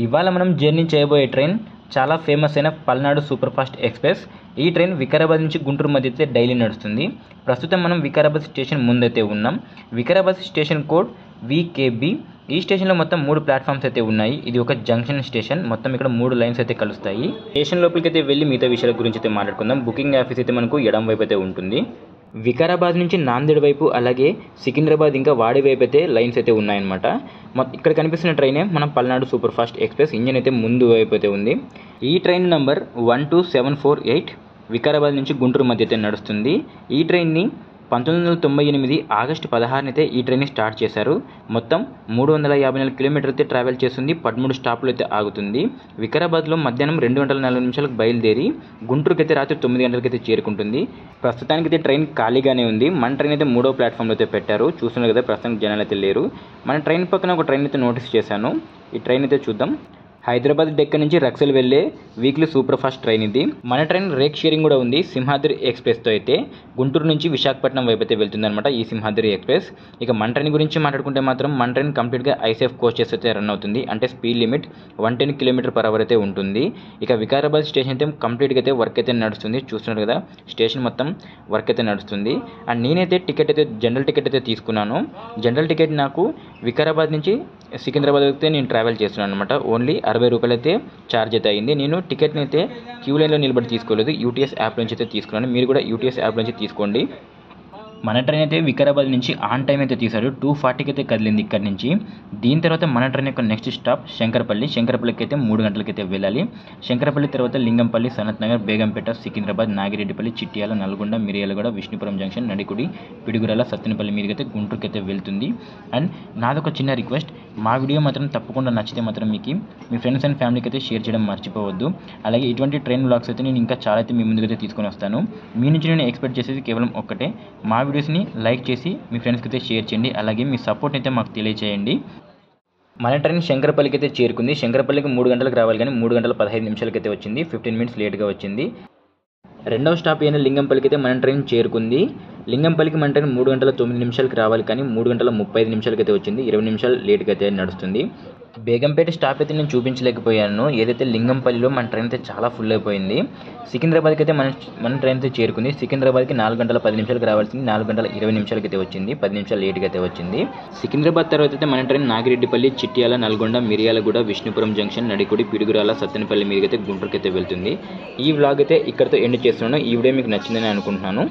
ఇవాళ మనం జర్నీ చేయబోయే ట్రైన్ చాలా ఫేమస్ అయిన పల్నాడు సూపర్ ఫాస్ట్ ఎక్స్ప్రెస్. ఈ ట్రైన్ వికారాబాద్ నుంచి గుంటూరు మధ్య అయితే డైలీ నడుస్తుంది. ప్రస్తుతం మనం వికారాబాద్ స్టేషన్ ముందైతే ఉన్నాం. Vikarabad station code VKB. ఈ స్టేషన్లో మొత్తం 3 ప్లాట్ఫామ్స్ అయితే ఉన్నాయి. ఇది ఒక జంక్షన్ స్టేషన్. మొత్తం ఇక్కడ 3 లైన్స్ అయితే కలుస్తాయి. స్టేషన్ లోపలికి అయితే వెళ్ళి మిగతా విషయాల గురించి అయితే మాట్లాడుకుందాం. బుకింగ్ ఆఫీస్ అయితే మనకు ఎడం వైపు అయితే ఉంటుంది. వికారాబాద్ నుంచి నాందేడ్ వైపు, అలాగే సికింద్రాబాద్ ఇంకా వాడి వైపు అయితే లైన్స్ అయితే ఉన్నాయన్నమాట. ఇక్కడ కనిపిస్తున్న ట్రైనే మనం Palnadu super fast express. Engine అయితే ముందు వైపు అయితే ఉంది. ఈ ట్రైన్ నంబర్ 12748 వికారాబాద్ నుంచి గుంటూరు మధ్య అయితే నడుస్తుంది. ఈ ట్రైన్ని 1998 ఆగస్టు 16 అయితే ఈ ట్రైన్ని స్టార్ట్ చేశారు. మొత్తం 354 కిలోమీటర్ అయితే ట్రావెల్ చేస్తుంది. 13 స్టాప్లు అయితే ఆగుతుంది. వికారాబాద్లో మధ్యాహ్నం 2:40 బయలుదేరి గుంటూరుకి అయితే రాత్రి 9 గంటలకి అయితే చేరుకుంటుంది. ప్రస్తుతానికి అయితే ట్రైన్ ఖాళీగానే ఉంది. మన ట్రైన్ అయితే 3వ ప్లాట్ఫామ్లో అయితే పెట్టారు. చూస్తున్నారు కదా, ప్రస్తుతానికి జనాలు అయితే లేరు. మన ట్రైన్ పక్కన ఒక ట్రైన్ అయితే నోటీస్ చేశాను. ఈ ట్రైన్ అయితే చూద్దాం. హైదరాబాద్ డెక్క నుంచి రక్సల్ వెళ్ళే వీక్లీ సూపర్ ఫాస్ట్ ట్రైన్ ఇది. మన ట్రైన్ రేక్ షేరింగ్ కూడా ఉంది. సింహాద్రి ఎక్స్ప్రెస్తో అయితే గుంటూరు నుంచి విశాఖపట్నం వైపు అయితే వెళ్తుంది అనమాట ఈ సింహాద్రి ఎక్స్ప్రెస్. ఇక మన ట్రైన్ గురించి మాట్లాడుకుంటే మాత్రం మన ట్రైన్ కంప్లీట్గా ఐసేఫ్ కోచెస్ అయితే రన్ అవుతుంది. అంటే స్పీడ్ లిమిట్ 110 km/h అయితే ఉంటుంది. ఇక వికారాబాద్ స్టేషన్ అయితే కంప్లీట్గా అయితే వర్క్ అయితే నడుస్తుంది. చూస్తున్నారు కదా, స్టేషన్ మొత్తం వర్క్ అయితే నడుస్తుంది. అండ్ నేనైతే టికెట్ అయితే జనరల్ టికెట్ అయితే తీసుకున్నాను. జనరల్ టికెట్ నాకు వికారాబాద్ నుంచి సికింద్రాబాద్ అయితే నేను ట్రావెల్ చేస్తున్నాను అనమాట. ఓన్లీ 60 రూపాయలు అయితే ఛార్జ్ అయితే అయింది. నేను టికెట్ని అయితే క్యూ లైన్లో నిలబడి తీసుకోలేదు, యూటీఎస్ యాప్ నుంచి అయితే తీసుకున్నాను. మీరు కూడా యూటీఎస్ యాప్ నుంచి తీసుకోండి. మన ట్రైన్ అయితే వికారాబాద్ నుంచి ఆన్ టైం అయితే తీశారు. 2:40కి అయితే కదిలింది ఇక్కడ నుంచి. దీని తర్వాత మన ట్రైన్ యొక్క నెక్స్ట్ స్టాప్ శంకరపల్లి. శంకరపల్లికి అయితే 3 గంటలకి అయితే వెళ్ళాలి. శంకరపల్లి తర్వాత లింగంపల్లి, సనత్ నగర్, బేగంపేట, సికింద్రాబాద్, నాగిరెడ్డిపల్లి, చిట్యాల, నల్గొండ, మిర్యాలగూడ, విష్ణుపురం జంక్షన్, నడికుడి, పిడుగురాల, సత్తెనపల్లి మీదకి అయితే గుంటూరుకి అయితే వెళ్తుంది. అండ్ నాదొక చిన్న రిక్వెస్ట్, మా వీడియో మాత్రం తప్పకుండా నచ్చితే మాత్రం మీకు మీ ఫ్రెండ్స్ అండ్ ఫ్యామిలీకి అయితే షేర్ చేయడం మర్చిపోవద్దు. అలాగే ఇటువంటి ట్రైన్ వ్లాగ్స్ అయితే నేను ఇంకా చాలా అయితే మీ ముందుకైతే తీసుకొని వస్తాను. మీ నుంచి నేను ఎక్స్పెక్ట్ చేసేది కేవలం ఒక్కటే, మా వీడియోస్ని లైక్ చేసి మీ ఫ్రెండ్స్కి అయితే షేర్ చేయండి. అలాగే మీ సపోర్ట్ అయితే మాకు తెలియచేయండి. మన ట్రైన్ శంకరపల్లికి అయితే చేరుకుంది. శంకరపల్లికి 3 గంటలకు రావాలి, కానీ 3:15 అయితే వచ్చింది. 15 మినిట్స్ లేట్గా వచ్చింది. రెండవ స్టాప్ అయిన లింగంపల్లికి అయితే మన ట్రైన్ చేరుకుంది. లింగంపల్లికి మన ట్రైన్ 3:09 రావాలి, కానీ 3:35 అయితే వచ్చింది. 20 నిమిషాలు లేట్గా అయితే నడుస్తుంది. బేగంపేట స్టాప్ అయితే నేను చూపించలేకపోయాను. ఏదైతే లింగంపల్లిలో మన ట్రైన్ అయితే చాలా ఫుల్ అయిపోయింది. సికింద్రాబాద్కి అయితే మన ట్రైన్ అయితే చేరుకుంది. సికింద్రాబాద్కి 4:10 రావాల్సింది, 4:20 అయితే వచ్చింది. 10 నిమిషాలు లేట్గా అయితే వచ్చింది. సికింద్రాబాద్ తర్వాత అయితే మన ట్రైన్ నాగిరెడ్డిపల్లి, చిట్యాల, నల్గొండ, మిర్యాలగూడ, విష్ణుపురం జంక్షన్, నడికుడి, పిడుగురాల, సత్తెనపల్లి మీదకి అయితే గుంటూరుకి అయితే వెళ్తుంది. ఈ వ్లాగ్ అయితే ఇక్కడితో ఎండ్ చేస్తున్నాను. ఈ వీడియో మీకు నచ్చిందని అనుకుంటున్నాను.